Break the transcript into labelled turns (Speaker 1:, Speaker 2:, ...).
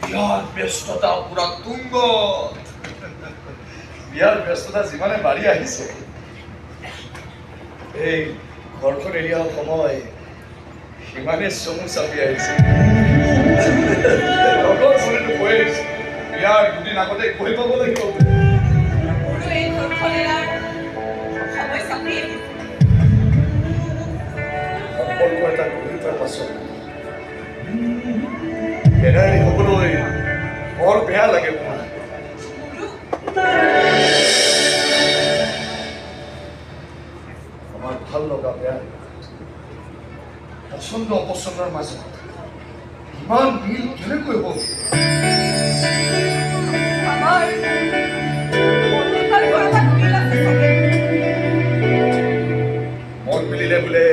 Speaker 1: বিয়াৰ ব্যস্ততা পুৰা তুংগ বিয়াৰ ব্যস্ততা যিমানে বাঢ়ি আহিছে এই ঘৰখন এৰি অহা সময় সিমানে চমু চাপি আহিছে লগৰ চলিটো কৈ আহিছে বিয়াৰ দুদিন আগতে কৈ পাব লাগিব সম্পৰ্ক এটা গঢ়ি তোলাৰ পাছত এৰাই হ'বলৈ বৰ বেয়া লাগে মোৰ আমাৰ ভাল লগা বেয়া পচন্দ অপচন্দৰ মাজত ইমান মিল কেনেকৈ হ'ব মন মিলিলে বোলে